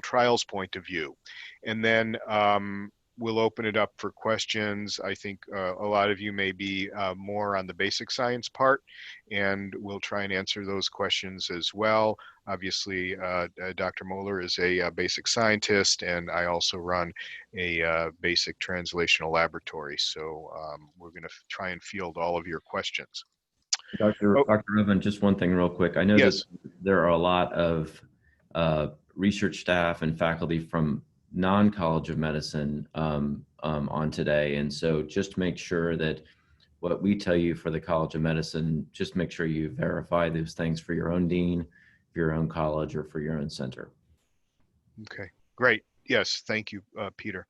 trials point of view. And then we'll open it up for questions. I think a lot of you may be more on the basic science part, and we'll try and answer those questions as well. Obviously, Dr. Mohler is a basic scientist, and I also run a basic translational laboratory. So we're going to try and field all of your questions. Oh, Dr. Rovin, just one thing real quick. I know that yes. there are a lot of research staff and faculty from non-College of Medicine on today. And so just make sure that what we tell you for the College of Medicine, just make sure you verify those things for your own dean, for your own college, or for your own center. Okay, great. Yes, thank you, Peter.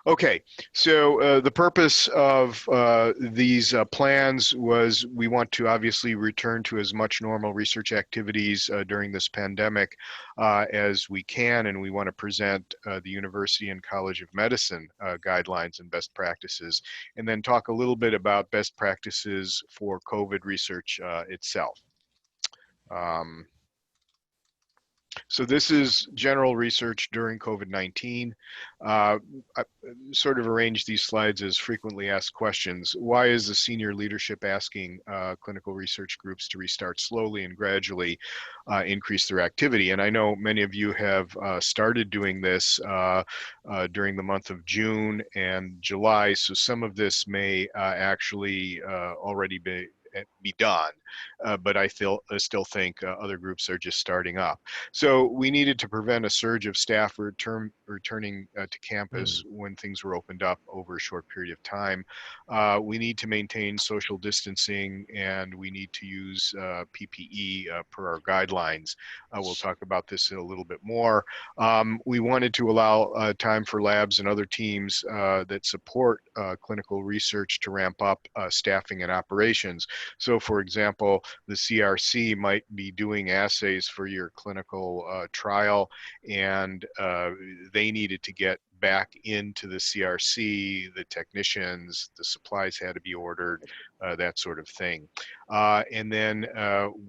Okay, so the purpose of these plans was we want to obviously return to as much normal research activities during this pandemic as we can, and we want to present the University and College of Medicine guidelines and best practices, and then talk a little bit about best practices for COVID research itself. So this is general research during COVID-19. I sort of arranged these slides as frequently asked questions. Why is the senior leadership asking clinical research groups to restart slowly and gradually increase their activity? And I know many of you have started doing this during the month of June and July, so some of this may actually already be done, but I still think other groups are just starting up. So we needed to prevent a surge of staff returning to campus when things were opened up over a short period of time. We need to maintain social distancing, and we need to use PPE per our guidelines. We'll talk about this in a little bit more. We wanted to allow time for labs and other teams that support clinical research to ramp up staffing and operations. So for example, the CRC might be doing assays for your clinical trial, and they needed to get back into the CRC, the technicians, the supplies had to be ordered, that sort of thing. And then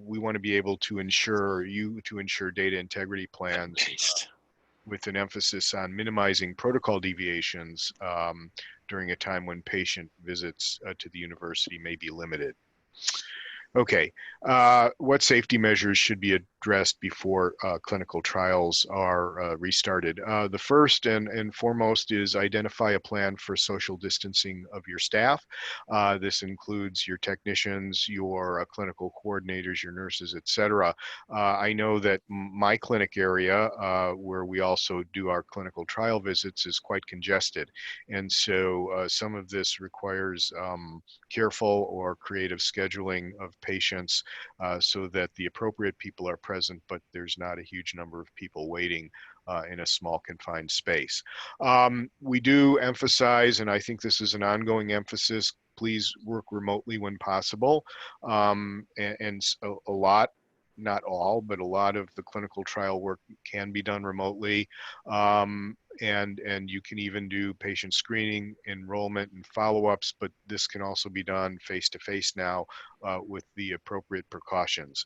we want to be able to ensure data integrity plans with an emphasis on minimizing protocol deviations during a time when patient visits to the university may be limited. Okay, what safety measures should be addressed before clinical trials are restarted? The first and foremost is identify a plan for social distancing of your staff. This includes your technicians, your clinical coordinators, your nurses, etc. I know that my clinic area, where we also do our clinical trial visits, is quite congested. And so some of this requires careful or creative scheduling of patients so that the appropriate people are present, but there's not a huge number of people waiting in a small confined space. We do emphasize, and I think this is an ongoing emphasis, please work remotely when possible. And a lot, not all, but a lot of the clinical trial work can be done remotely. And you can even do patient screening, enrollment, and follow-ups, but this can also be done face-to-face now with the appropriate precautions.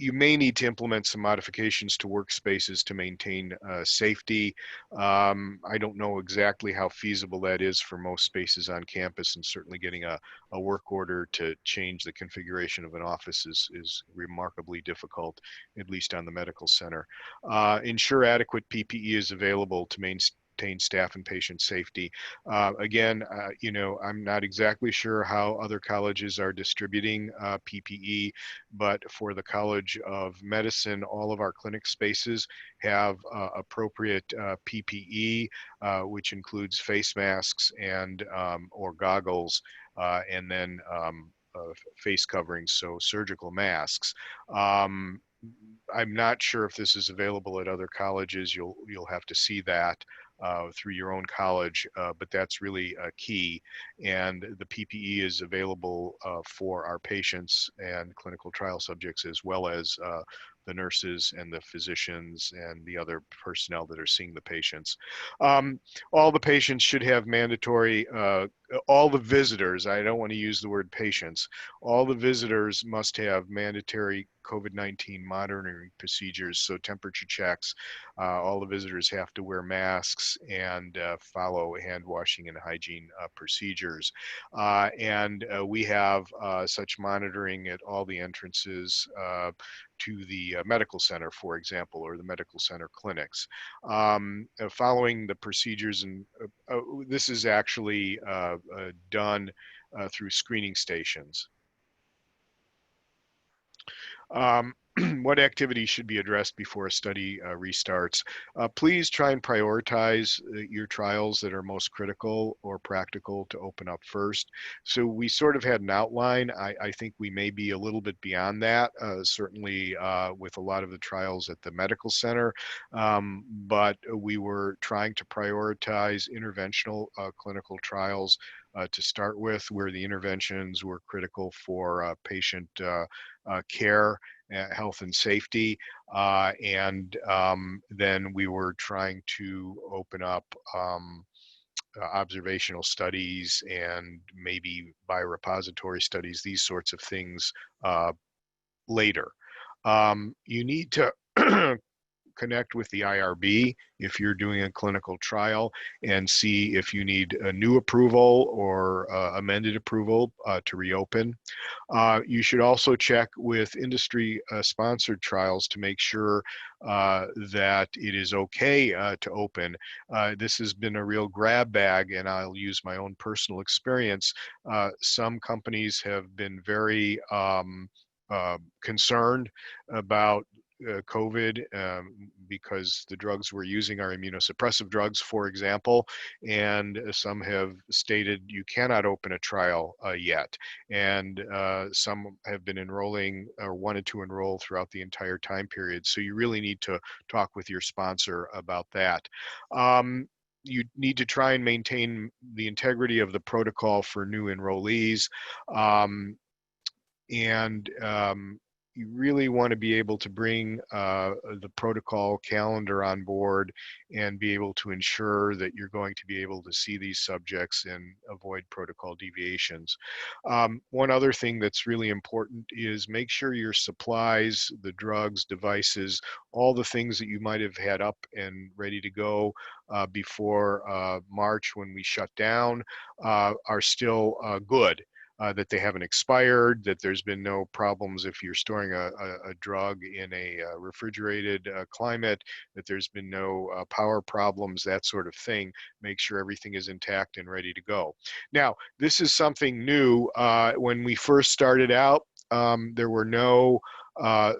You may need to implement some modifications to workspaces to maintain safety. I don't know exactly how feasible that is for most spaces on campus, and certainly getting a work order to change the configuration of an office is remarkably difficult, at least on the medical center. Ensure adequate PPE is available to maintain staff and patient safety. Again, I'm not exactly sure how other colleges are distributing PPE, but for the College of Medicine, all of our clinic spaces have appropriate PPE, which includes face masks and or goggles, and then face coverings, so surgical masks. I'm not sure if this is available at other colleges. You'll have to see that through your own college, but that's really key. And the PPE is available for our patients and clinical trial subjects, as well as the nurses and the physicians and the other personnel that are seeing the patients. All the patients should have mandatory, all the visitors, I don't want to use the word patients, all the visitors must have mandatory COVID-19 monitoring procedures. So temperature checks, all the visitors have to wear masks and follow hand washing and hygiene procedures. And we have such monitoring at all the entrances to the medical center, for example, or the medical center clinics. Following the procedures, and this is actually done through screening stations. What activities should be addressed before a study restarts? Please try and prioritize your trials that are most critical or practical to open up first. So we sort of had an outline. I think we may be a little bit beyond that, certainly with a lot of the trials at the medical center, but we were trying to prioritize interventional clinical trials to start with, where the interventions were critical for patient care, health and safety, and then we were trying to open up observational studies and maybe biorepository studies, these sorts of things later. You need to connect with the IRB if you're doing a clinical trial and see if you need a new approval or amended approval to reopen. You should also check with industry sponsored trials to make sure that it is okay to open. This has been a real grab bag, and I'll use my own personal experience. Some companies have been very concerned about COVID because the drugs we're using are immunosuppressive drugs, for example, and some have stated you cannot open a trial yet. And some have been enrolling or wanted to enroll throughout the entire time period. So you really need to talk with your sponsor about that. You need to try and maintain the integrity of the protocol for new enrollees. And you really want to be able to bring the protocol calendar on board and be able to ensure that you're going to be able to see these subjects and avoid protocol deviations. One other thing that's really important is make sure your supplies, the drugs, devices, all the things that you might have had up and ready to go before March when we shut down are still good. That they haven't expired, that there's been no problems if you're storing a drug in a refrigerated climate, that there's been no power problems, that sort of thing. Make sure everything is intact and ready to go. Now, this is something new. When we first started out, there were no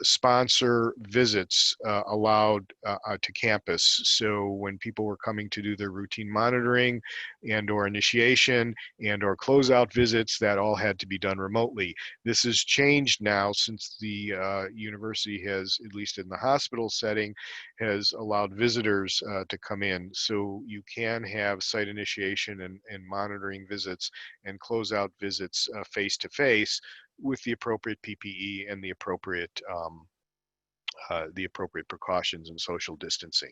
sponsor visits allowed to campus. So when people were coming to do their routine monitoring and or initiation and or closeout visits, that all had to be done remotely. This has changed now since the university has, at least in the hospital setting, has allowed visitors to come in. So you can have site initiation and monitoring visits and closeout visits face to face with the appropriate PPE and the appropriate precautions and social distancing.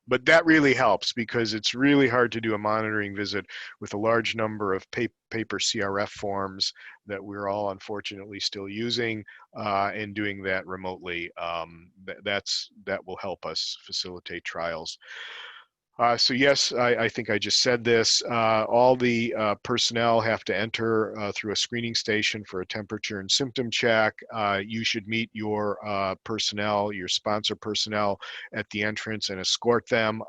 But that really helps because it's really hard to do a monitoring visit with a large number of paper CRF forms that we're all unfortunately still using and doing that remotely. That will help us facilitate trials. So yes, I think I just said this. All the personnel have to enter through a screening station for a temperature and symptom check. You should meet your personnel, your sponsor personnel at the entrance and escort them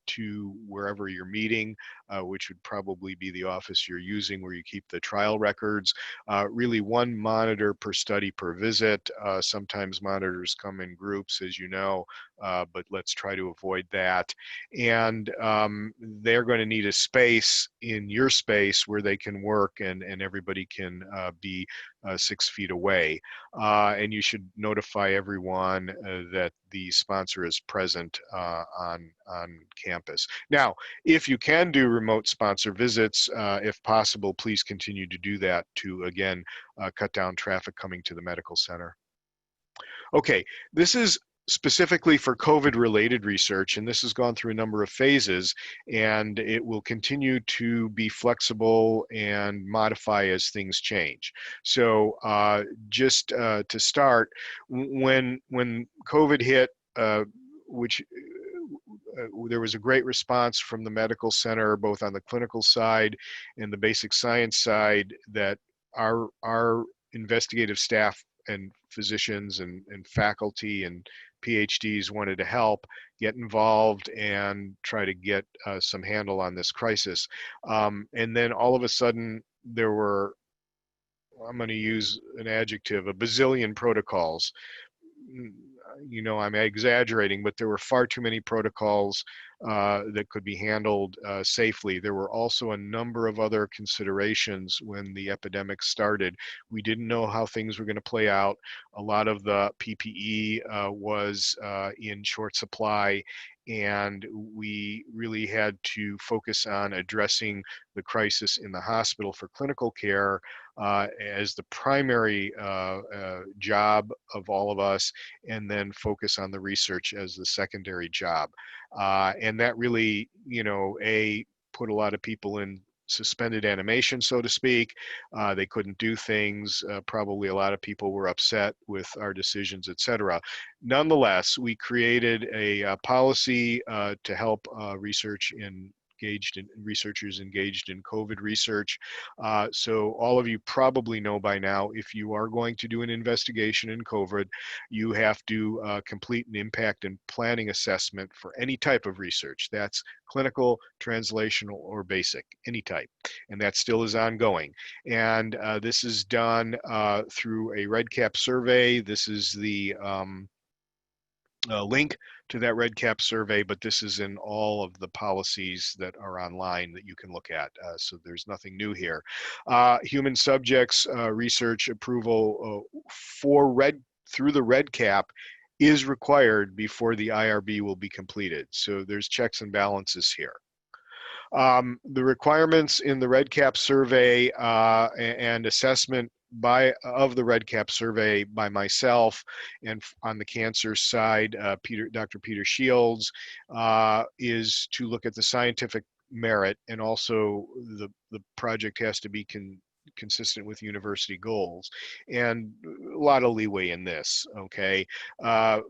to wherever you're meeting, which would probably be the office you're using where you keep the trial records. Really one monitor per study per visit. Sometimes monitors come in groups, as you know, but let's try to avoid that. And they're going to need a space in your space where they can work and everybody can be 6 feet away. And you should notify everyone that the sponsor is present on campus. Now, if you can do remote sponsor visits, if possible, please continue to do that to, again, cut down traffic coming to the medical center. Okay, this is specifically for COVID-related research, and this has gone through a number of phases, and it will continue to be flexible and modify as things change. So just to start, when COVID hit, which there was a great response from the medical center, both on the clinical side and the basic science side, that our investigative staff and physicians and faculty and PhDs wanted to help get involved and try to get some handle on this crisis. And then all of a sudden, there were, I'm going to use an adjective, a bazillion protocols. You know, I'm exaggerating, but there were far too many protocols that could be handled safely. There were also a number of other considerations when the epidemic started. We didn't know how things were going to play out. A lot of the PPE was in short supply, and we really had to focus on addressing the crisis in the hospital for clinical care as the primary job of all of us, and then focus on the research as the secondary job. And that really, you know, put a lot of people in suspended animation, so to speak. They couldn't do things. Probably a lot of people were upset with our decisions, et cetera. Nonetheless, we created a policy to help researchers engaged in COVID research. So all of you probably know by now, if you are going to do an investigation in COVID, you have to complete an impact and planning assessment for any type of research. That's clinical, translational, or basic, any type. And that still is ongoing. And this is done through a REDCap survey. This is the link to that REDCap survey, but this is in all of the policies that are online that you can look at. So there's nothing new here. Human subjects research approval through the REDCap is required before the IRB will be completed. So there's checks and balances here. The requirements in the REDCap survey and assessment of the REDCap survey by myself, and on the cancer side, Dr. Peter Shields, is to look at the scientific merit, and also the project has to be consistent with university goals, and a lot of leeway in this. Okay, a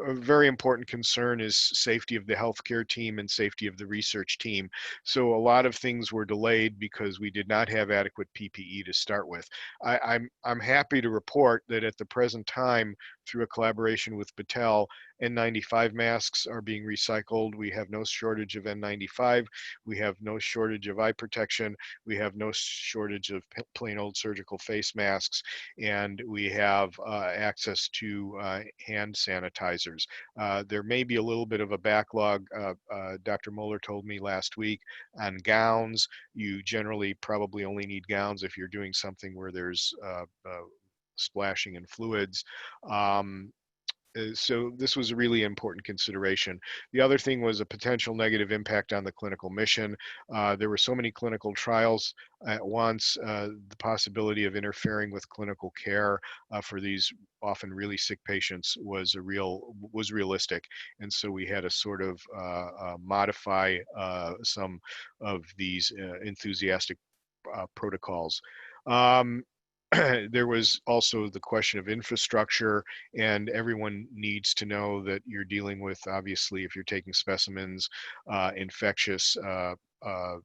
very important concern is safety of the healthcare team and safety of the research team. So a lot of things were delayed because we did not have adequate PPE to start with. I'm happy to report that at the present time, through a collaboration with Battelle, N95 masks are being recycled. We have no shortage of N95. We have no shortage of eye protection. We have no shortage of plain old surgical face masks. And we have access to hand sanitizers. There may be a little bit of a backlog. Dr. Mohler told me last week on gowns. You generally probably only need gowns if you're doing something where there's splashing in fluids. So this was a really important consideration. The other thing was a potential negative impact on the clinical mission. There were so many clinical trials at once. The possibility of interfering with clinical care for these often really sick patients was realistic, and so we had to sort of modify some of these enthusiastic protocols. There was also the question of infrastructure, and everyone needs to know that you're dealing with, obviously, if you're taking specimens, infectious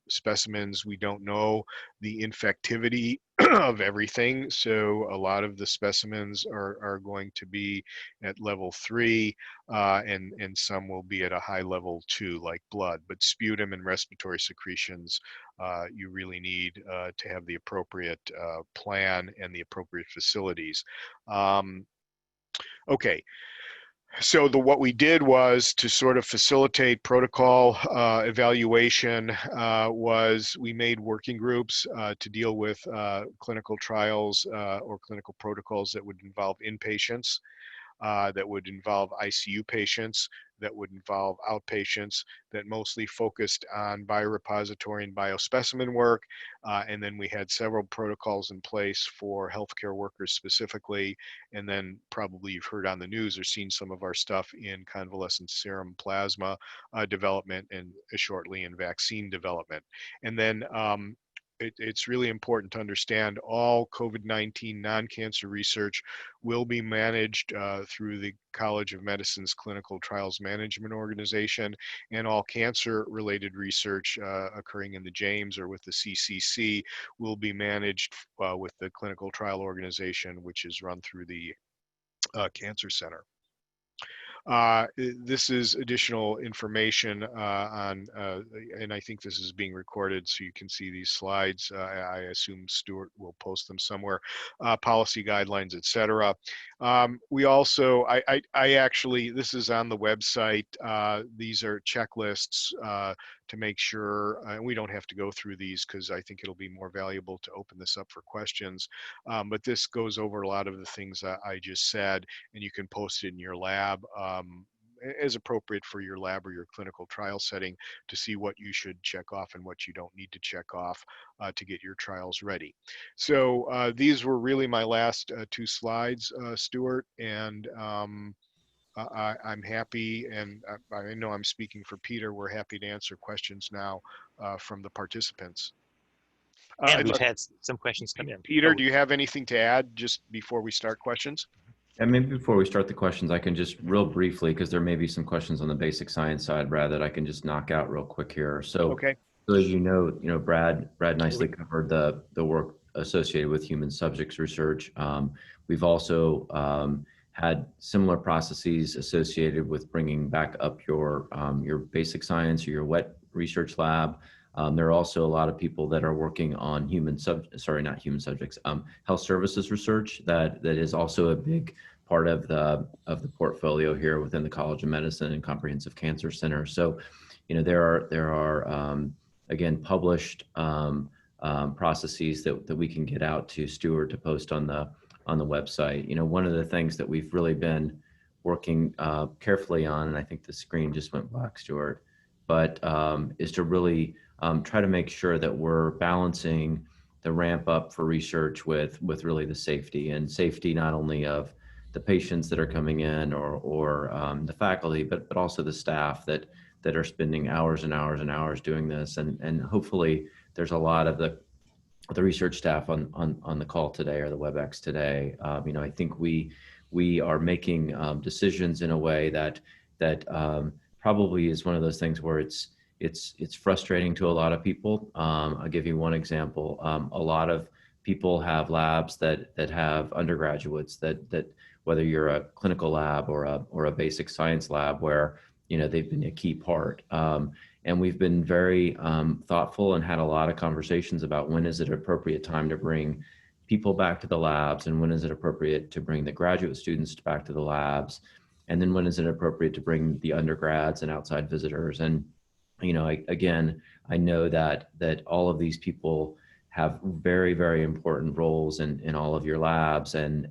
specimens. We don't know the infectivity of everything, so a lot of the specimens are going to be at level 3, and some will be at a high level 2, like blood. But sputum and respiratory secretions, you really need to have the appropriate plan and the appropriate facilities. Okay, so what we did was to sort of facilitate protocol evaluation was we made working groups to deal with clinical trials or clinical protocols that would involve inpatients. that would involve ICU patients, that would involve outpatients, that mostly focused on biorepository and biospecimen work. And then we had several protocols in place for healthcare workers specifically. And then probably you've heard on the news or seen some of our stuff in convalescent serum plasma development and shortly in vaccine development. And then it's really important to understand all COVID-19 non-cancer research will be managed through the College of Medicine's Clinical Trials Management Organization, and all cancer-related research occurring in the James or with the CCC will be managed with the Clinical Trial Organization, which is run through the Cancer Center. This is additional information and I think this is being recorded so you can see these slides. I assume Stuart will post them somewhere. Policy guidelines, etc. We also, I actually, this is on the website. These are checklists to make sure, and we don't have to go through these because I think it'll be more valuable to open this up for questions. But this goes over a lot of the things that I just said, and you can post it in your lab as appropriate for your lab or your clinical trial setting to see what you should check off and what you don't need to check off to get your trials ready. So these were really my last two slides, Stuart, and I'm happy, and I know I'm speaking for Peter, we're happy to answer questions now from the participants. And we've had some questions come in. Peter, do you have anything to add just before we start questions? And maybe before we start the questions, I can just real briefly, because there may be some questions on the basic science side, Brad, that I can just knock out real quick here. So, okay. So as you know, Brad nicely covered the work associated with human subjects research. We've also had similar processes associated with bringing back up your basic science or your wet research lab. There are also a lot of people that are working on health services research that is also a big part of the portfolio here within the College of Medicine and Comprehensive Cancer Center. So, there are again published processes that we can get out to Stuart to post on the website. One of the things that we've really been working carefully on, and I think the screen just went black, Stuart, but is to really try to make sure that we're balancing the ramp up for research with really the safety not only of the patients that are coming in or the faculty, but also the staff that are spending hours and hours and hours doing this. And hopefully there's a lot of the research staff on the call today or the WebEx today. I think we are making decisions in a way that probably is one of those things where it's frustrating to a lot of people. I'll give you one example. A lot of people have labs that have undergraduates that whether you're a clinical lab or a basic science lab where they've been a key part. And we've been very thoughtful and had a lot of conversations about when is it appropriate time to bring people back to the labs, and when is it appropriate to bring the graduate students back to the labs, and then when is it appropriate to bring the undergrads and outside visitors. And I know that all of these people have very, very important roles in all of your labs, and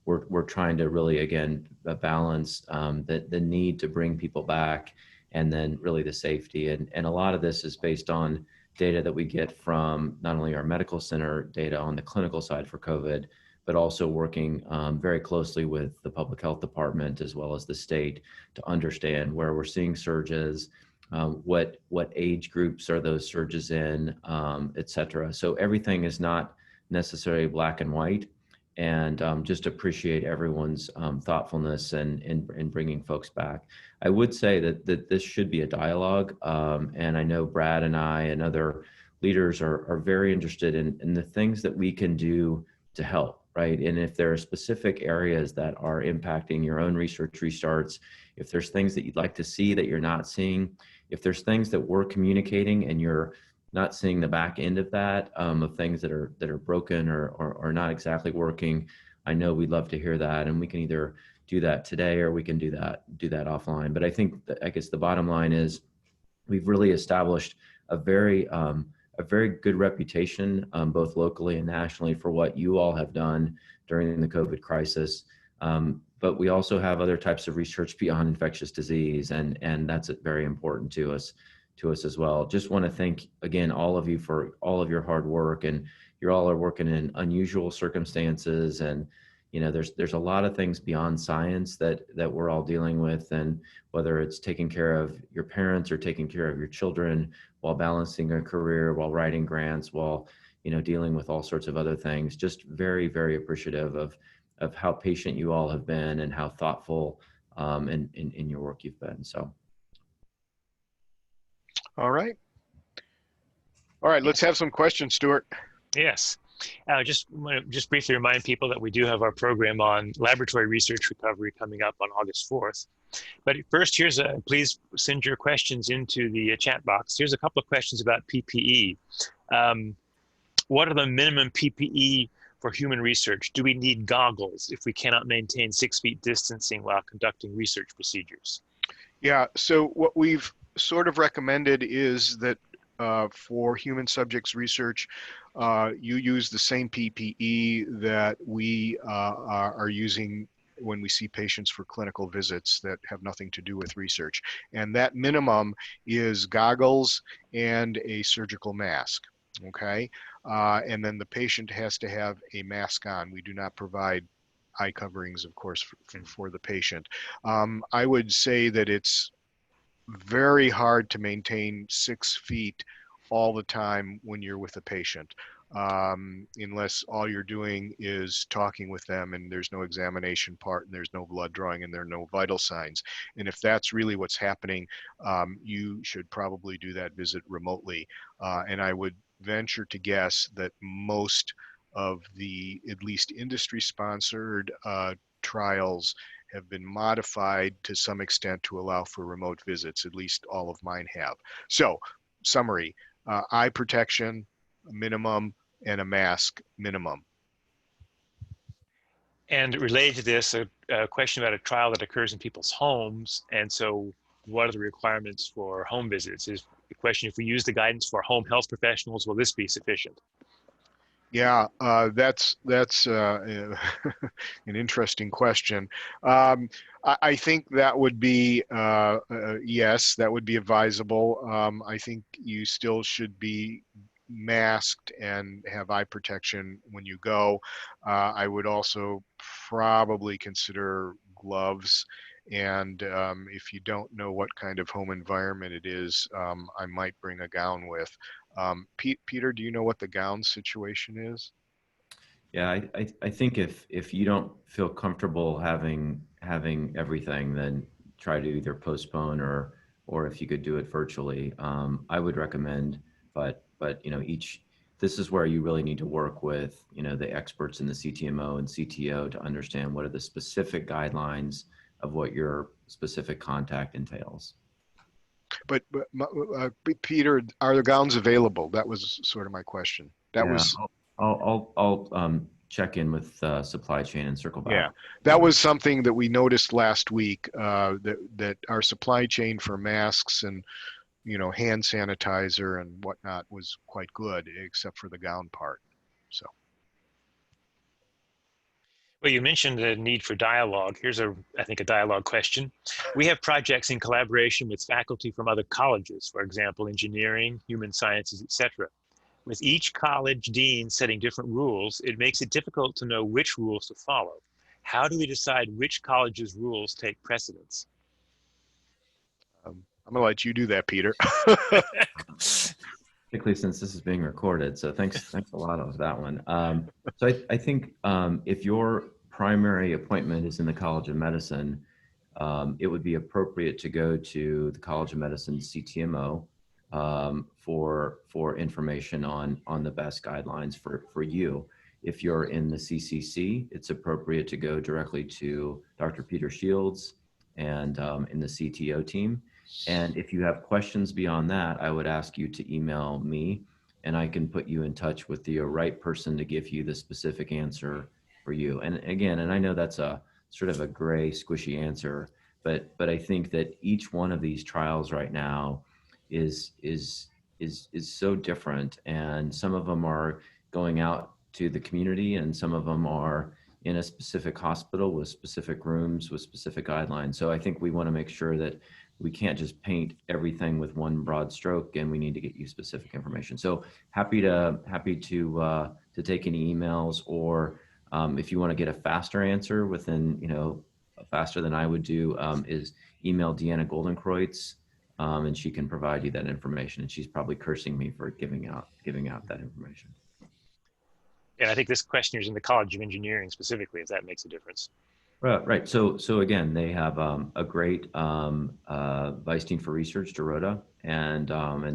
we're trying to really again balance the need to bring people back, and then really the safety. And a lot of this is based on data that we get from not only our medical center data on the clinical side for COVID, but also working very closely with the public health department as well as the state to understand where we're seeing surges, what age groups are those surges in, et cetera. So everything is not necessarily black and white, and just appreciate everyone's thoughtfulness in bringing folks back. I would say that this should be a dialogue, and I know Brad and I and other leaders are very interested in the things that we can do to help, right? And if there are specific areas that are impacting your own research restarts, if there's things that you'd like to see that you're not seeing, if there's things that we're communicating and you're not seeing the back end of that, of things that are broken or not exactly working, I know we'd love to hear that, and we can either do that today or we can do that offline. But I guess the bottom line is we've really established a very good reputation, both locally and nationally, for what you all have done during the COVID crisis. But we also have other types of research beyond infectious disease, and that's very important to us as well. Just want to thank again all of you for all of your hard work, and you all are working in unusual circumstances, and there's a lot of things beyond science that we're all dealing with, and whether it's taking care of your parents or taking care of your children while balancing a career, while writing grants, while dealing with all sorts of other things. Just very, very appreciative of how patient you all have been and how thoughtful in your work you've been. So. All right. Let's have some questions, Stuart. Yes. Just want to just briefly remind people that we do have our program on laboratory research recovery coming up on August 4th. But first, please send your questions into the chat box. Here's a couple of questions about PPE. What are the minimum PPE for human research? Do we need goggles if we cannot maintain 6 feet distancing while conducting research procedures? Yeah, so what we've sort of recommended is that for human subjects research, you use the same PPE that we are using when we see patients for clinical visits that have nothing to do with research. And that minimum is goggles and a surgical mask, okay? And then the patient has to have a mask on. We do not provide eye coverings, of course, for the patient. I would say that it's very hard to maintain 6 feet all the time when you're with a patient, unless all you're doing is talking with them and there's no examination part and there's no blood drawing and there are no vital signs. And if that's really what's happening, you should probably do that visit remotely. And I would venture to guess that most of the, at least industry-sponsored trials have been modified to some extent to allow for remote visits. At least all of mine have. So, summary, eye protection minimum and a mask minimum. And related to this, a question about a trial that occurs in people's homes. And so what are the requirements for home visits? Is the question, if we use the guidance for home health professionals, will this be sufficient? Yeah, that's an interesting question. I think that would be, yes, that would be advisable. I think you still should be masked and have eye protection when you go. I would also probably consider gloves. And if you don't know what kind of home environment it is, I might bring a gown with. Peter, do you know what the gown situation is? Yeah, I think if you don't feel comfortable having everything, then try to either postpone or if you could do it virtually. I would recommend, but this is where you really need to work with the experts in the CTMO and CTO to understand what are the specific guidelines of what your specific contact entails. But Peter, are the gowns available? That was sort of my question. I'll check in with supply chain and circle back. Yeah, that was something that we noticed last week, that our supply chain for masks and hand sanitizer and whatnot was quite good, except for the gown part. So. Well, you mentioned the need for dialogue. Here's I think a dialogue question. We have projects in collaboration with faculty from other colleges, for example, engineering, human sciences, etc. With each college dean setting different rules, it makes it difficult to know which rules to follow. How do we decide which college's rules take precedence? I'm going to let you do that, Peter. Particularly since this is being recorded. So thanks a lot of that one. So I think if your primary appointment is in the College of Medicine, it would be appropriate to go to the College of Medicine CTMO for information on the best guidelines for you. If you're in the CCC, it's appropriate to go directly to Dr. Peter Shields and in the CTO team. And if you have questions beyond that, I would ask you to email me and I can put you in touch with the right person to give you the specific answer for you. And again, and I know that's a sort of a gray, squishy answer, but I think that each one of these trials right now is so different, and some of them are going out to the community and some of them are in a specific hospital with specific rooms with specific guidelines. So I think we want to make sure that we can't just paint everything with one broad stroke, and we need to get you specific information. So happy to take any emails, or if you want to get a faster answer within, faster than I would do, is email Deanna Goldenkreutz, and she can provide you that information. And she's probably cursing me for giving out that information. And I think this question is in the College of Engineering specifically, if that makes a difference. Right. So again, they have a great Vice Dean for Research, Dorota, and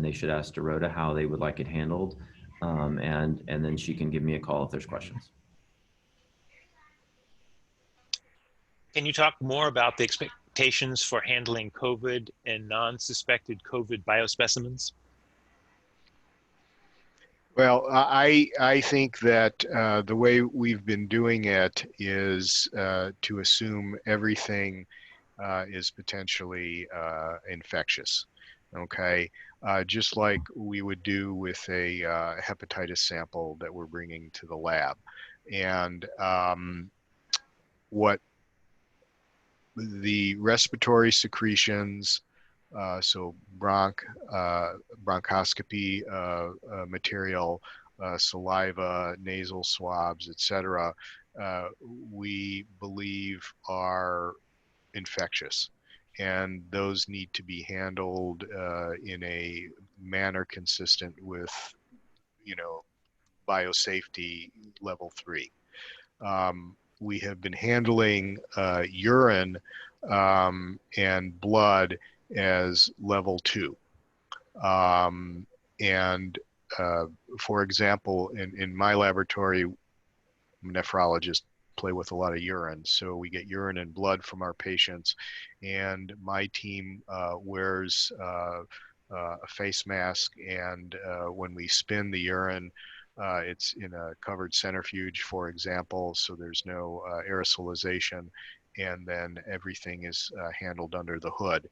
they should ask Dorota how they would like it handled, and then she can give me a call if there's questions. Can you talk more about the expectations for handling COVID and non-suspected COVID biospecimens? Well, I think that the way we've been doing it is to assume everything is potentially infectious. Okay, just like we would do with a hepatitis sample that we're bringing to the lab, and what the respiratory secretions, so bronchoscopy material, saliva, nasal swabs, etc., we believe are infectious. And those need to be handled in a manner consistent with, biosafety level 3. We have been handling urine and blood as level 2. For example, in my laboratory, I'm a nephrologist, play with a lot of urine. So we get urine and blood from our patients, and my team wears a face mask, and when we spin the urine, it's in a covered centrifuge, for example, so there's no aerosolization, and then everything is handled under the hood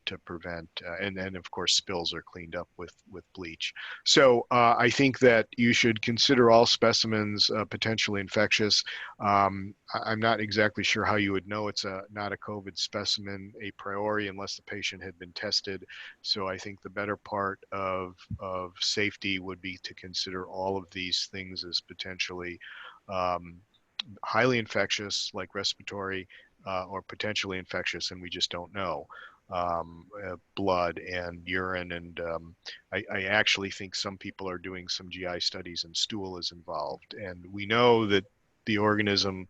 to prevent, and then of course spills are cleaned up with bleach. So I think that you should consider all specimens potentially infectious. I'm not exactly sure how you would know it's not a COVID specimen a priori unless the patient had been tested. So I think the better part of safety would be to consider all of these things as potentially highly infectious, like respiratory, or potentially infectious, and we just don't know. Blood and urine, and I actually think some people are doing some GI studies and stool is involved. And we know that the organism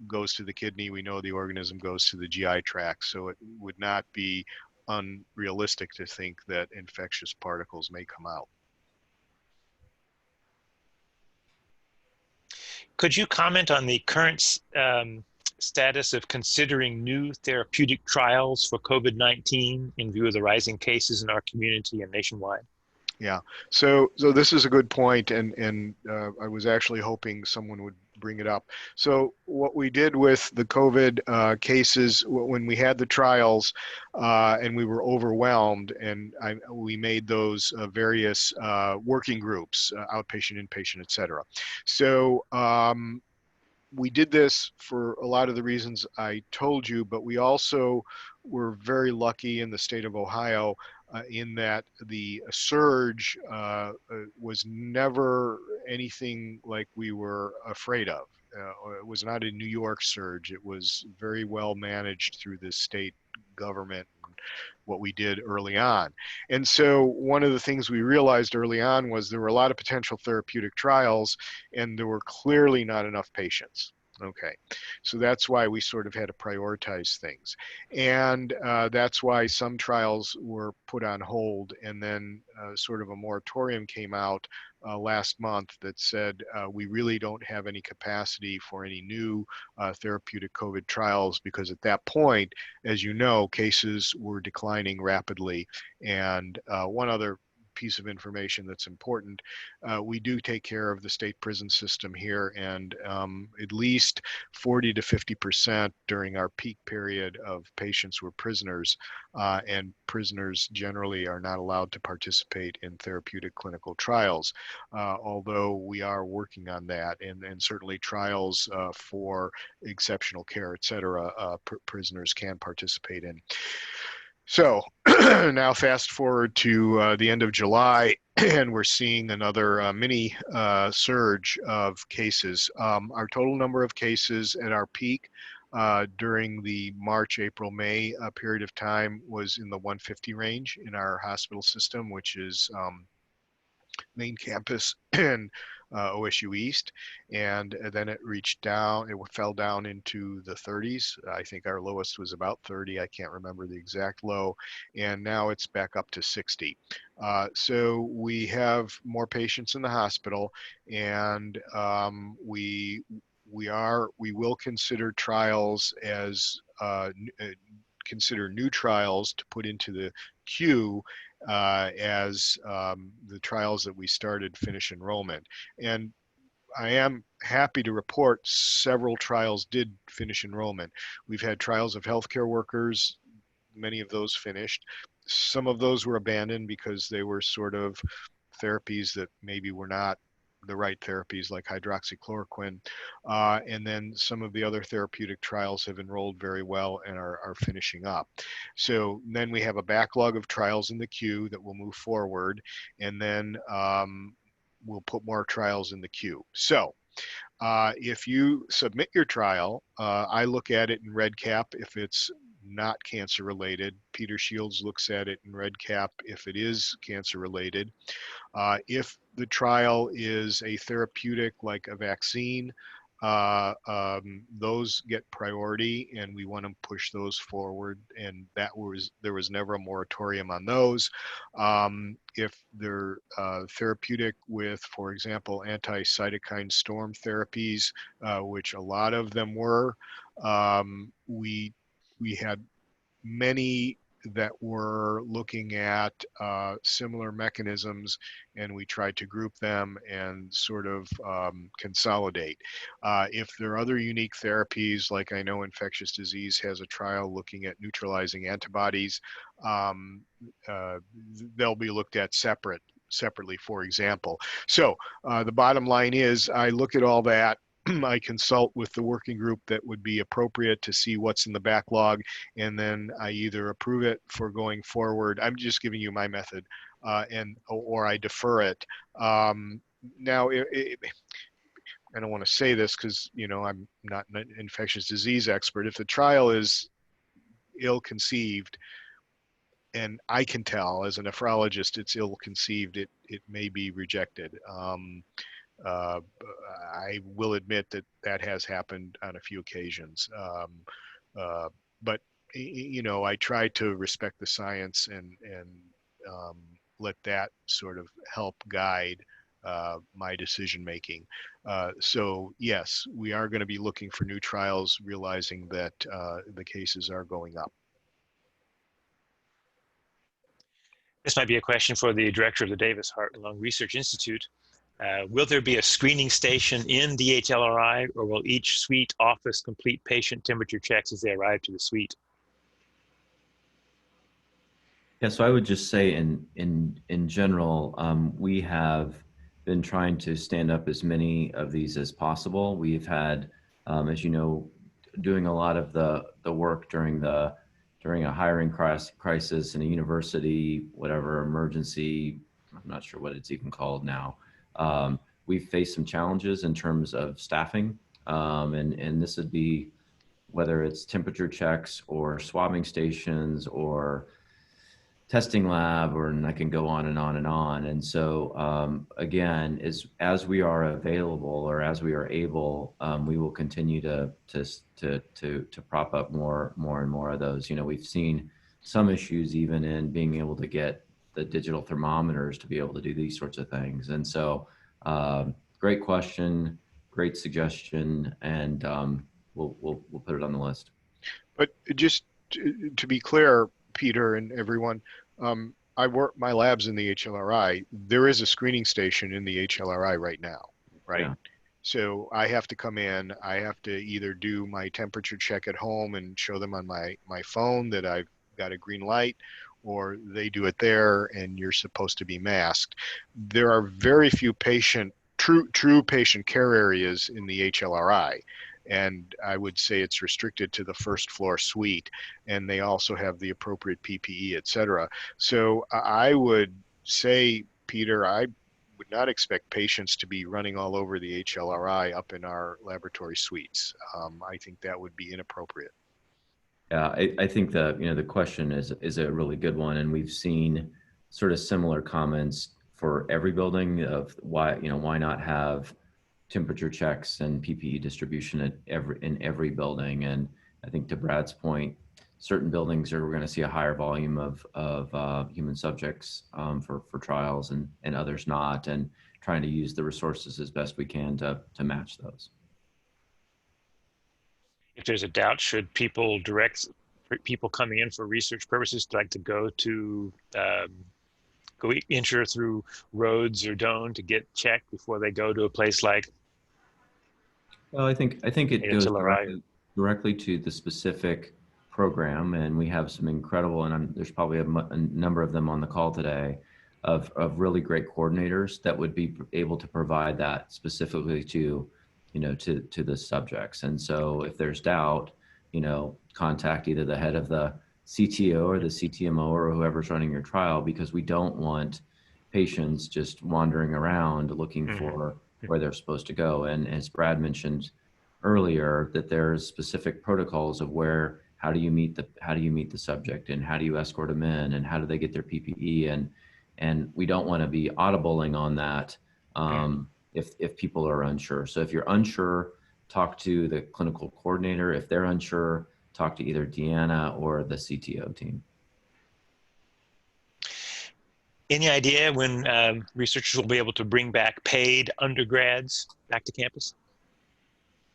goes to the kidney, we know the organism goes to the GI tract, so it would not be unrealistic to think that infectious particles may come out. Could you comment on the current status of considering new therapeutic trials for COVID-19 in view of the rising cases in our community and nationwide? Yeah, so this is a good point, and I was actually hoping someone would bring it up. So what we did with the COVID cases when we had the trials, and we were overwhelmed, and we made those various working groups, outpatient, inpatient, etc. So we did this for a lot of the reasons I told you, but we also were very lucky in the state of Ohio in that the surge was never anything like we were afraid of. It was not a New York surge. It was very well managed through the state government, what we did early on. And so one of the things we realized early on was there were a lot of potential therapeutic trials, and there were clearly not enough patients. Okay, so that's why we sort of had to prioritize things. And that's why some trials were put on hold, and then sort of a moratorium came out last month that said we really don't have any capacity for any new therapeutic COVID trials, because at that point, as you know, cases were declining rapidly. And one other piece of information that's important. We do take care of the state prison system here, and at least 40 to 50% during our peak period of patients were prisoners, and prisoners generally are not allowed to participate in therapeutic clinical trials, although we are working on that, and certainly trials for exceptional care, et cetera, prisoners can participate in. So now fast forward to the end of July, and we're seeing another mini surge of cases. Our total number of cases at our peak during the March, April, May period of time was in the 150 range in our hospital system, which is main campus and OSU East, and then it reached down, it fell down into the 30s. I think our lowest was about 30. I can't remember the exact low, and now it's back up to 60. So we have more patients in the hospital, and we will consider trials as consider new trials to put into the queue as the trials that we started finish enrollment. And I am happy to report several trials did finish enrollment. We've had trials of healthcare workers, many of those finished. Some of those were abandoned because they were sort of therapies that maybe were not the right therapies, like hydroxychloroquine. And then some of the other therapeutic trials have enrolled very well and are finishing up. So then we have a backlog of trials in the queue that will move forward, and then we'll put more trials in the queue. So if you submit your trial, I look at it in REDCap if it's not cancer related. Peter Shields looks at it in REDCap if it is cancer related. If the trial is a therapeutic like a vaccine, those get priority, and we want to push those forward, and there was never a moratorium on those. If they're therapeutic with, for example, anti-cytokine storm therapies, which a lot of them were, we had many that were looking at similar mechanisms, and we tried to group them and sort of consolidate. If there are other unique therapies, like I know infectious disease has a trial looking at neutralizing antibodies, they'll be looked at separately, for example. So the bottom line is I look at all that. I consult with the working group that would be appropriate to see what's in the backlog, and then I either approve it for going forward. I'm just giving you my method, or I defer it. Now, I don't want to say this because I'm not an infectious disease expert. If the trial is ill-conceived, and I can tell as a nephrologist it's ill-conceived, it may be rejected. I will admit that has happened on a few occasions, but I try to respect the science and let that sort of help guide my decision making. So yes, we are going to be looking for new trials, realizing that the cases are going up. This might be a question for the director of the Davis Heart and Lung Research Institute. Will there be a screening station in DHLRI, or will each suite office complete patient temperature checks as they arrive to the suite? Yeah, so I would just say in general, we have been trying to stand up as many of these as possible. We've had, as you know, doing a lot of the work during a hiring crisis in a university, whatever emergency, I'm not sure what it's even called now. We've faced some challenges in terms of staffing, and this would be whether it's temperature checks or swabbing stations or testing lab, and I can go on and on and on. And so again, as we are available or as we are able, we will continue to prop up more and more of those. We've seen some issues even in being able to get the digital thermometers to be able to do these sorts of things. And so great question, great suggestion, and we'll put it on the list. But just to be clear, Peter and everyone, I work my lab's in the HLRI. There is a screening station in the HLRI right now, right? Yeah. So I have to come in, I have to either do my temperature check at home and show them on my phone that I've got a green light, or they do it there and you're supposed to be masked. There are very few true patient care areas in the HLRI. And I would say it's restricted to the first floor suite, and they also have the appropriate PPE, et cetera. So I would say, Peter, I would not expect patients to be running all over the HLRI up in our laboratory suites. I think that would be inappropriate. Yeah, I think the question is a really good one, and we've seen sort of similar comments for every building of why not have temperature checks and PPE distribution in every building. And I think to Brad's point, certain buildings we're going to see a higher volume of human subjects for trials, and others not, and trying to use the resources as best we can to match those. If there's a doubt, should people direct people coming in for research purposes like to go to go enter through Rhodes or Doan to get checked before they go to a place like Well, I think it goes HLRI? directly to the specific program, and we have some incredible, and there's probably a number of them on the call today, of really great coordinators that would be able to provide that specifically to, to the subjects. And so if there's doubt, contact either the head of the CTO or the CTMO or whoever's running your trial, because we don't want patients just wandering around looking for where they're supposed to go. And as Brad mentioned earlier, that there's specific protocols of how do you meet the subject, and how do you escort them in, and how do they get their PPE, and we don't want to be audibling on that if people are unsure. So if you're unsure, talk to the clinical coordinator. If they're unsure, talk to either Deanna or the CTO team. Any idea when researchers will be able to bring back paid undergrads back to campus?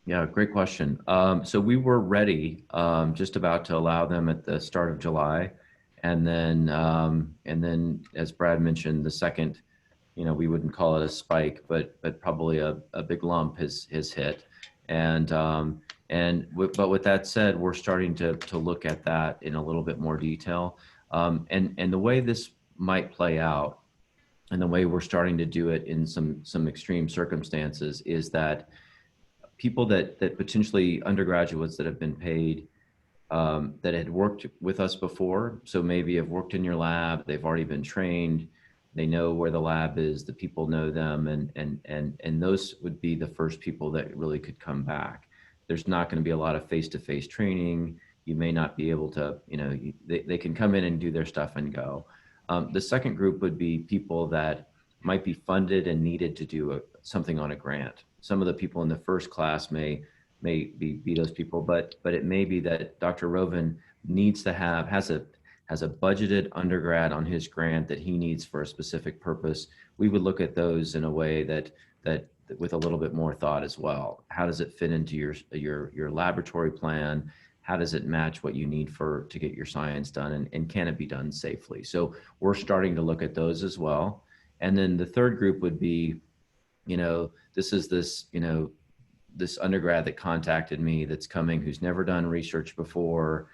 Yeah, great question. So we were ready, just about to allow them at the start of July, and then as Brad mentioned, the second, we wouldn't call it a spike, but probably a big lump has hit, but with that said, we're starting to look at that in a little bit more detail, and the way this might play out, and the way we're starting to do it in some extreme circumstances, is that people that potentially undergraduates that have been paid, that had worked with us before, so maybe have worked in your lab, they've already been trained, they know where the lab is, the people know them, and those would be the first people that really could come back. There's not going to be a lot of face-to-face training. You may not be able to, they can come in and do their stuff and go. The second group would be people that might be funded and needed to do something on a grant. Some of the people in the first class may be those people, but it may be that Dr. Rovin has a budgeted undergrad on his grant that he needs for a specific purpose. We would look at those in a way that with a little bit more thought as well. How does it fit into your laboratory plan? How does it match what you need to get your science done, and can it be done safely? So we're starting to look at those as well. And then the third group would be, this undergrad that contacted me that's coming, who's never done research before,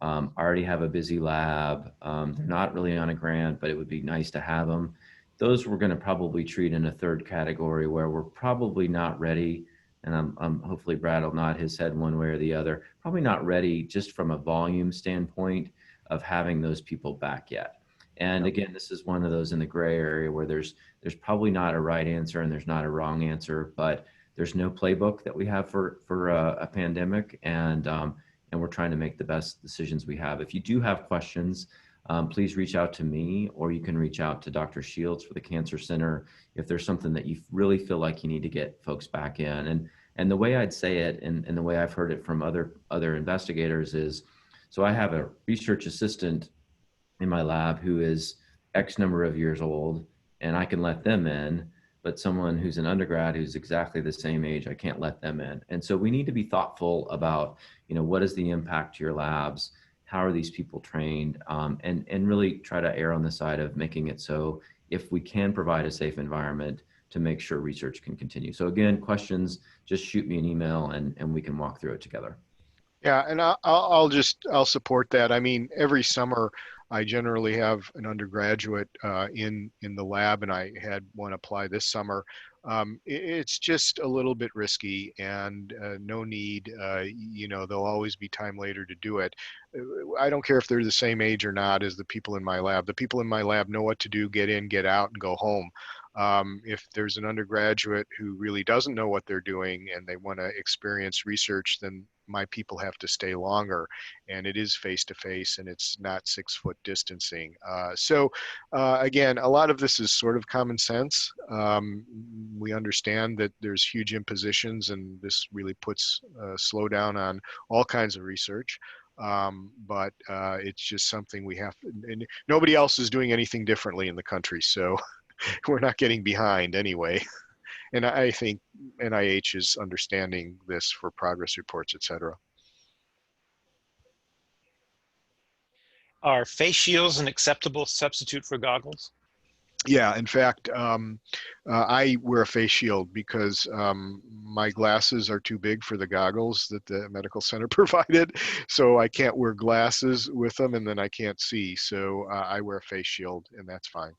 already have a busy lab. They're not really on a grant, but it would be nice to have them. Those we're going to probably treat in a third category, where we're probably not ready. And I'm hopefully Brad will nod his head one way or the other. Probably not ready just from a volume standpoint of having those people back yet. And again, this is one of those in the gray area where there's probably not a right answer and there's not a wrong answer, but there's no playbook that we have for a pandemic, and we're trying to make the best decisions we have. If you do have questions, please reach out to me, or you can reach out to Dr. Shields for the Cancer Center if there's something that you really feel like you need to get folks back in. And the way I'd say it, and the way I've heard it from other investigators is, so I have a research assistant in my lab who is X number of years old, and I can let them in, but someone who's an undergrad who's exactly the same age, I can't let them in. And so we need to be thoughtful about, what is the impact to your labs, how are these people trained, and really try to err on the side of making it so if we can provide a safe environment to make sure research can continue. So again, questions, just shoot me an email and we can walk through it together. Yeah, and I'll support that. I mean, every summer I generally have an undergraduate in the lab, and I had one apply this summer. It's just a little bit risky, and no need. There'll always be time later to do it. I don't care if they're the same age or not as the people in my lab. The people in my lab know what to do: get in, get out, and go home. If there's an undergraduate who really doesn't know what they're doing and they want to experience research, then my people have to stay longer, and it is face to face, and it's not 6 foot distancing. Again, a lot of this is sort of common sense. We understand that there's huge impositions, and this really puts a slowdown on all kinds of research. But it's just something we have, and nobody else is doing anything differently in the country, so we're not getting behind anyway. And I think NIH is understanding this for progress reports, et cetera. Are face shields an acceptable substitute for goggles? Yeah, in fact, I wear a face shield because my glasses are too big for the goggles that the medical center provided. So I can't wear glasses with them, and then I can't see. So I wear a face shield, and that's fine.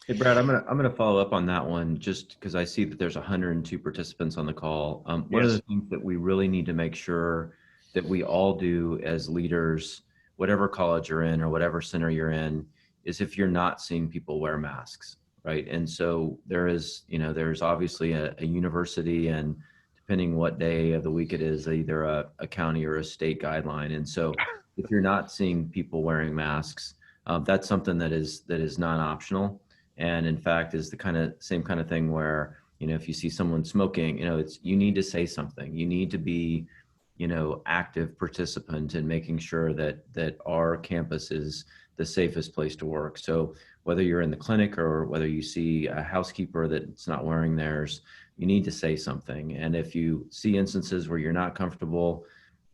Hey Brad, I'm gonna follow up on that one just because I see that there's 102 participants on the call. One of the Yes. things that we really need to make sure that we all do as leaders, whatever college you're in or whatever center you're in, is if you're not seeing people wear masks, right? And so there's obviously a university, and depending what day of the week it is, either a county or a state guideline. And so if you're not seeing people wearing masks, that's something that is non-optional, and in fact is the same kind of thing where if you see someone smoking, you need to say something. You need to be active participant in making sure that our campus is the safest place to work. So whether you're in the clinic or whether you see a housekeeper that's not wearing theirs, you need to say something. And if you see instances where you're not comfortable,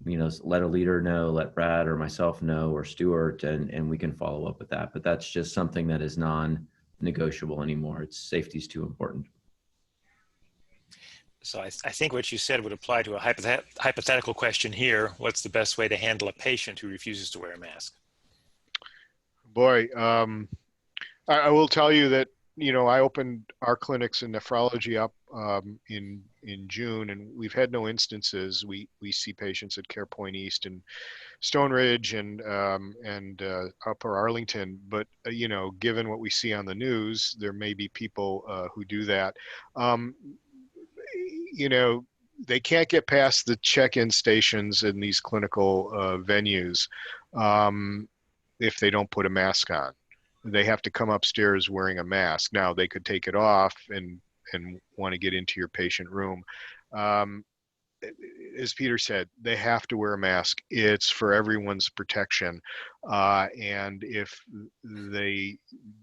let a leader know, let Brad or myself know, or Stuart, and we can follow up with that. But that's just something that is non-negotiable anymore. It's safety is too important. So I think what you said would apply to a hypothetical question here. What's the best way to handle a patient who refuses to wear a mask? Boy, I will tell you that I opened our clinics in nephrology up in June, and we've had no instances. We see patients at CarePoint East and Stone Ridge and Upper Arlington, but given what we see on the news, there may be people who do that. Um, they can't get past the check-in stations in these clinical venues if they don't put a mask on. They have to come upstairs wearing a mask. Now they could take it off and want to get into your patient room. Um, as Peter said, they have to wear a mask. It's for everyone's protection. And if they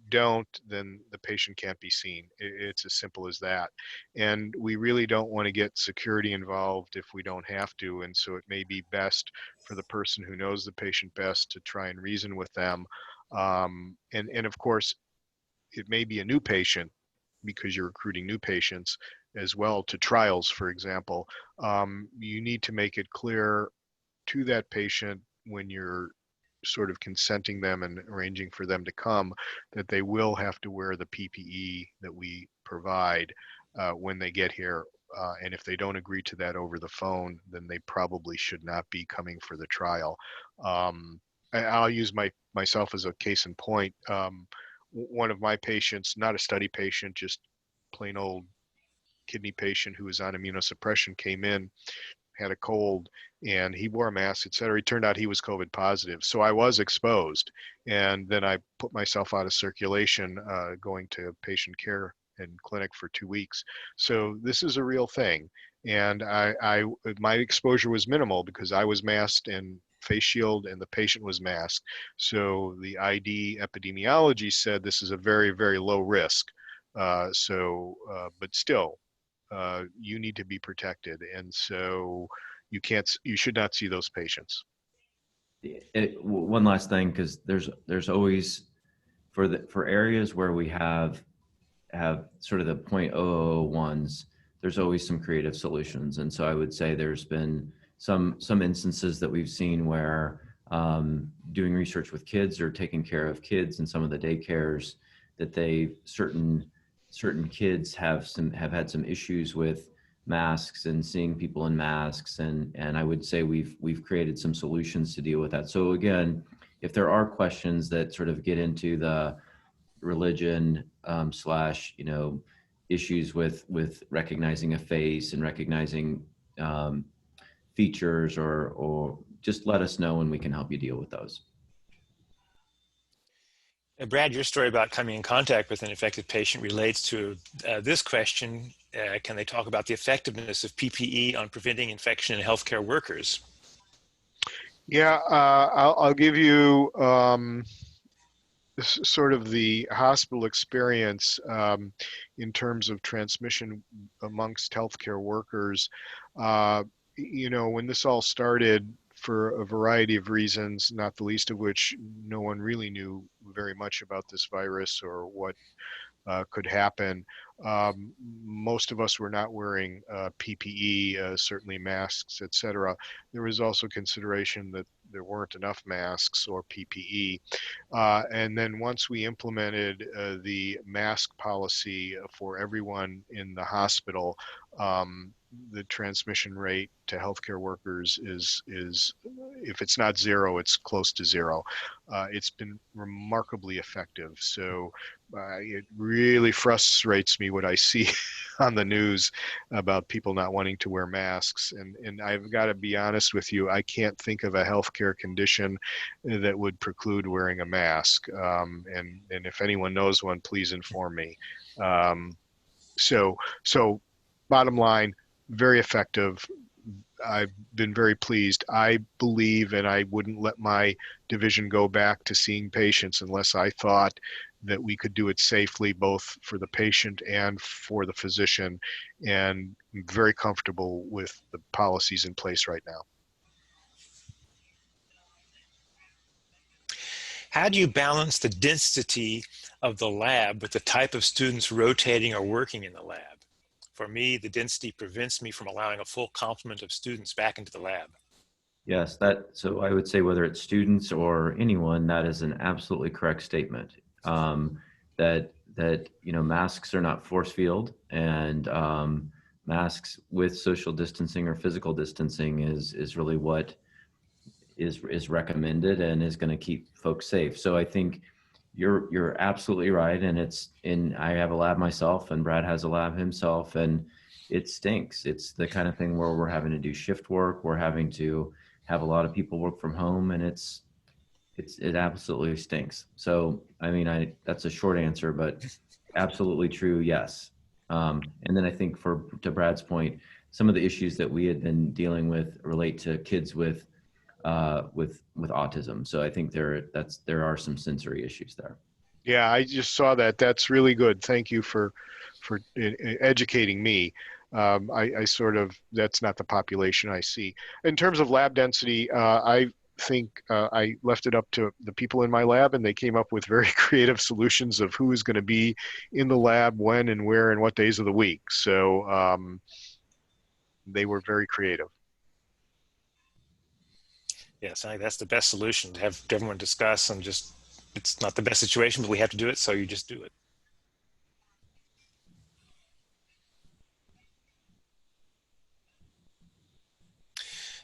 don't, then the patient can't be seen. It's as simple as that. And we really don't want to get security involved if we don't have to. And so it may be best for the person who knows the patient best to try and reason with them. And of course, it may be a new patient because you're recruiting new patients as well to trials, for example. You need to make it clear to that patient when you're sort of consenting them and arranging for them to come that they will have to wear the PPE that we provide when they get here. And if they don't agree to that over the phone, then they probably should not be coming for the trial. I'll use myself as a case in point. One of my patients, not a study patient, just plain old kidney patient who was on immunosuppression, came in, had a cold, and he wore a mask, et cetera. It turned out he was COVID positive. So I was exposed. And then I put myself out of circulation going to patient care and clinic for 2 weeks. So this is a real thing. And my exposure was minimal because I was masked and face shield and the patient was masked. So the ID epidemiology said this is a very, very low risk. But still, you need to be protected. And so you should not see those patients. One last thing, because there's always for areas where we have sort of the 0.001s, there's always some creative solutions. And so I would say there's been some instances that we've seen where doing research with kids or taking care of kids in some of the daycares, that certain kids have had some issues with masks and seeing people in masks, and I would say we've created some solutions to deal with that. So again, if there are questions that sort of get into the religion slash issues with recognizing a face and recognizing features, or just let us know and we can help you deal with those. Brad, your story about coming in contact with an infected patient relates to this question. Can they talk about the effectiveness of PPE on preventing infection in healthcare workers? Yeah, I'll give you sort of the hospital experience in terms of transmission amongst healthcare workers. When this all started, for a variety of reasons, not the least of which no one really knew very much about this virus or what could happen. Most of us were not wearing PPE, certainly masks, etc. There was also consideration that there weren't enough masks or PPE. And then once we implemented the mask policy for everyone in the hospital, the transmission rate to healthcare workers is if it's not zero, it's close to zero. It's been remarkably effective. So it really frustrates me what I see on the news about people not wanting to wear masks. And I've got to be honest with you, I can't think of a healthcare condition that would preclude wearing a mask. And if anyone knows one, please inform me. So bottom line, very effective. I've been very pleased. I believe, and I wouldn't let my division go back to seeing patients unless I thought that we could do it safely, both for the patient and for the physician. And I'm very comfortable with the policies in place right now. How do you balance the density of the lab with the type of students rotating or working in the lab? For me, the density prevents me from allowing a full complement of students back into the lab. Yes, so I would say whether it's students or anyone, that is an absolutely correct statement. That masks are not force field, and masks with social distancing or physical distancing is really what is recommended and is going to keep folks safe. So I think you're absolutely right, and I have a lab myself, and Brad has a lab himself, and it stinks. It's the kind of thing where we're having to do shift work, we're having to have a lot of people work from home, and it absolutely stinks. So I mean, that's a short answer, but absolutely true. Yes. And then I think to Brad's point, some of the issues that we had been dealing with relate to kids with autism. So I think there are some sensory issues there. Yeah, I just saw that. That's really good. Thank you for educating me. I sort of, that's not the population I see. In terms of lab density, I think I left it up to the people in my lab, and they came up with very creative solutions of who is going to be in the lab, when and where and what days of the week. So they were very creative. Yes, I think that's the best solution, to have everyone discuss, and just, it's not the best situation, but we have to do it, so you just do it.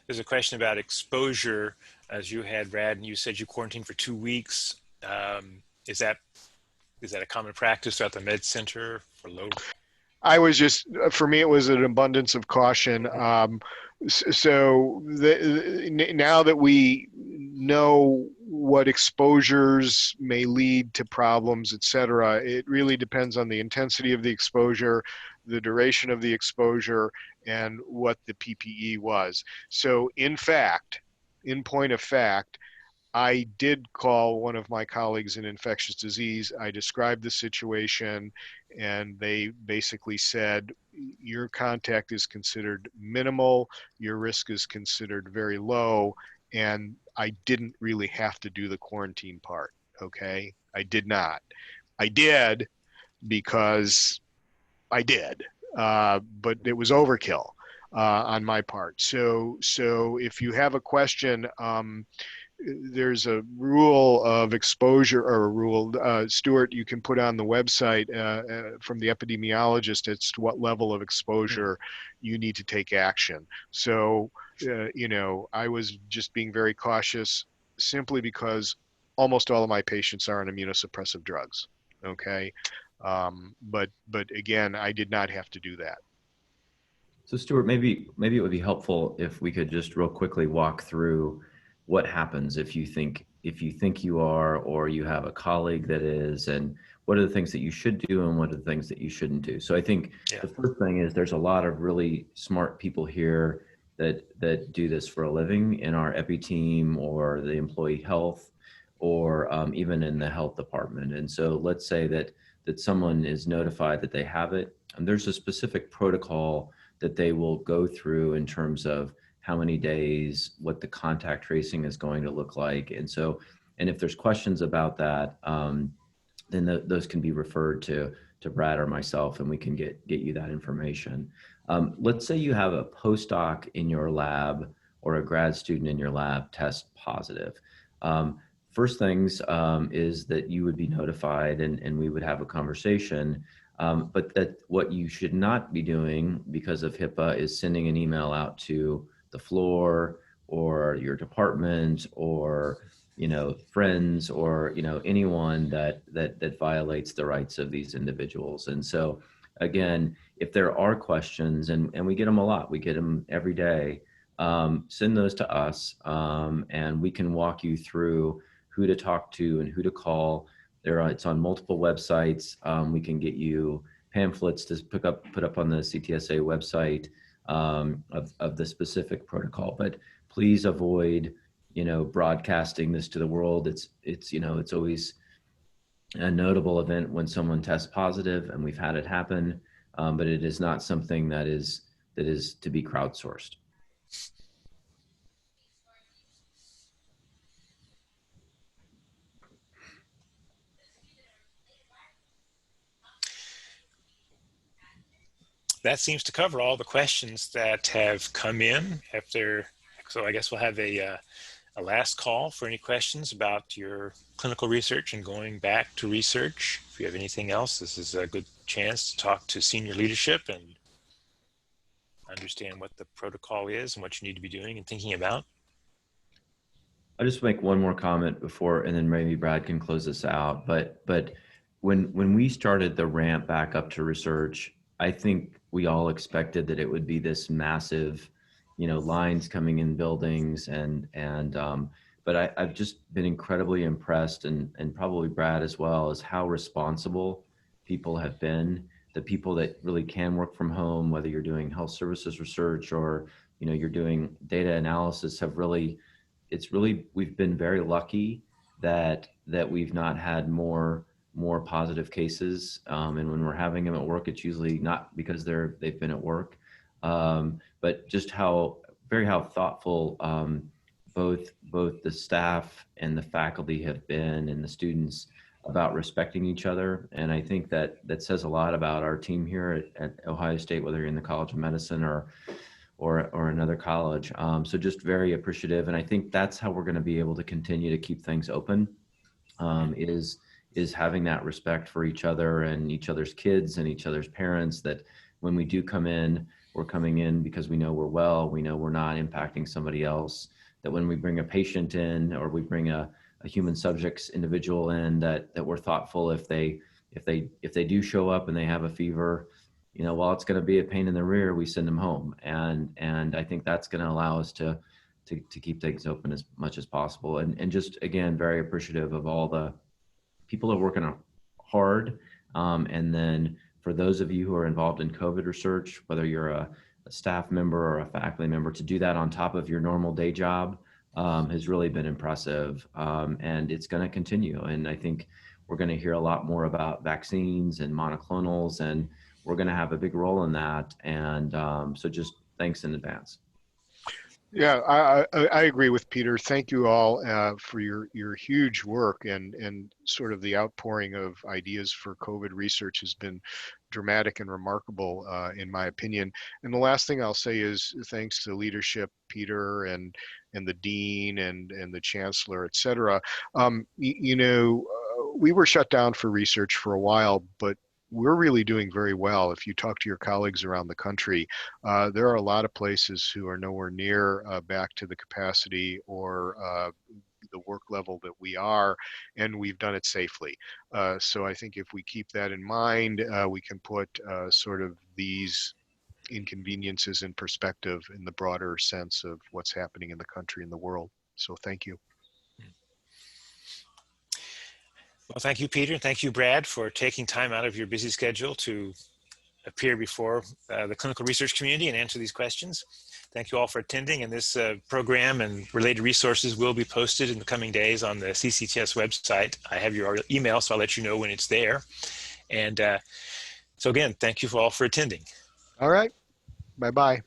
There's a question about exposure, as you had, Brad, and you said you quarantined for 2 weeks. Is that a common practice throughout the med center for low? I was just, for me, it was an abundance of caution. Now that we know what exposures may lead to problems, et cetera, it really depends on the intensity of the exposure, the duration of the exposure, and what the PPE was. So in point of fact, I did call one of my colleagues in infectious disease. I described the situation, and they basically said, your contact is considered minimal, your risk is considered very low, and I didn't really have to do the quarantine part. Okay, I did not. I did because I did, but it was overkill on my part. So if you have a question, there's a rule of exposure, or a rule, Stuart, you can put on the website from the epidemiologist as to what level of exposure you need to take action. So, I was just being very cautious simply because almost all of my patients are on immunosuppressive drugs. Okay. But again, I did not have to do that. So Stuart, maybe it would be helpful if we could just real quickly walk through what happens if you think you are, or you have a colleague that is, and what are the things that you should do and what are the things that you shouldn't do. So I think the first thing is there's a lot of really smart people here that do this for a living in our epi team or the employee health, or even in the health department. And so let's say that someone is notified that they have it, and there's a specific protocol that they will go through in terms of how many days, what the contact tracing is going to look like. And so, and if there's questions about that, then those can be referred to Brad or myself, and we can get you that information. Let's say you have a postdoc in your lab or a grad student in your lab test positive. First things is that you would be notified, and we would have a conversation. But that what you should not be doing because of HIPAA is sending an email out to the floor or your department or friends or anyone that violates the rights of these individuals. And so again, if there are questions, and we get them a lot, we get them every day, send those to us, and we can walk you through who to talk to and who to call. It's on multiple websites. We can get you pamphlets to put up on the CTSA website of the specific protocol. But please avoid, broadcasting this to the world. It's always a notable event when someone tests positive, and we've had it happen. But it is not something that is to be crowdsourced. That seems to cover all the questions that have come in. So I guess we'll have a last call for any questions about your clinical research and going back to research. If you have anything else, this is a good chance to talk to senior leadership and understand what the protocol is and what you need to be doing and thinking about. I'll just make one more comment before, and then maybe Brad can close this out. But when we started the ramp back up to research, I think we all expected that it would be this massive, lines coming in buildings, but I've just been incredibly impressed, and probably Brad as well, is how responsible people have been. The people that really can work from home, whether you're doing health services research or you're doing data analysis, we've been very lucky that we've not had more positive cases, and when we're having them at work, it's usually not because they've been at work, but just how thoughtful both the staff and the faculty have been, and the students, about respecting each other. And I think that says a lot about our team here at Ohio State, whether you're in the College of Medicine or another college. So just very appreciative, and I think that's how we're going to be able to continue to keep things open. Is having that respect for each other and each other's kids and each other's parents, that when we do come in, we're coming in because we know we're well, we know we're not impacting somebody else, that when we bring a patient in or we bring a human subjects individual in, that we're thoughtful if they do show up and they have a fever, while it's going to be a pain in the rear, we send them home. And I think that's going to allow us to keep things open as much as possible. And just, again, very appreciative of all the people that are working hard. And then for those of you who are involved in COVID research, whether you're a staff member or a faculty member, to do that on top of your normal day job has really been impressive. And it's going to continue. And I think we're going to hear a lot more about vaccines and monoclonals, and we're going to have a big role in that. And so just thanks in advance. Yeah, I agree with Peter. Thank you all for your huge work, and sort of the outpouring of ideas for COVID research has been dramatic and remarkable in my opinion. And the last thing I'll say is thanks to leadership, Peter, and the dean and the chancellor, et cetera. We were shut down for research for a while, but we're really doing very well. If you talk to your colleagues around the country, there are a lot of places who are nowhere near back to the capacity or the work level that we are, and we've done it safely. So I think if we keep that in mind, we can put sort of these inconveniences in perspective in the broader sense of what's happening in the country and the world. So thank you. Well, thank you, Peter. Thank you, Brad, for taking time out of your busy schedule to appear before the clinical research community and answer these questions. Thank you all for attending, and this program and related resources will be posted in the coming days on the CCTS website. I have your email, so I'll let you know when it's there. And so again, thank you all for attending. All right. Bye-bye.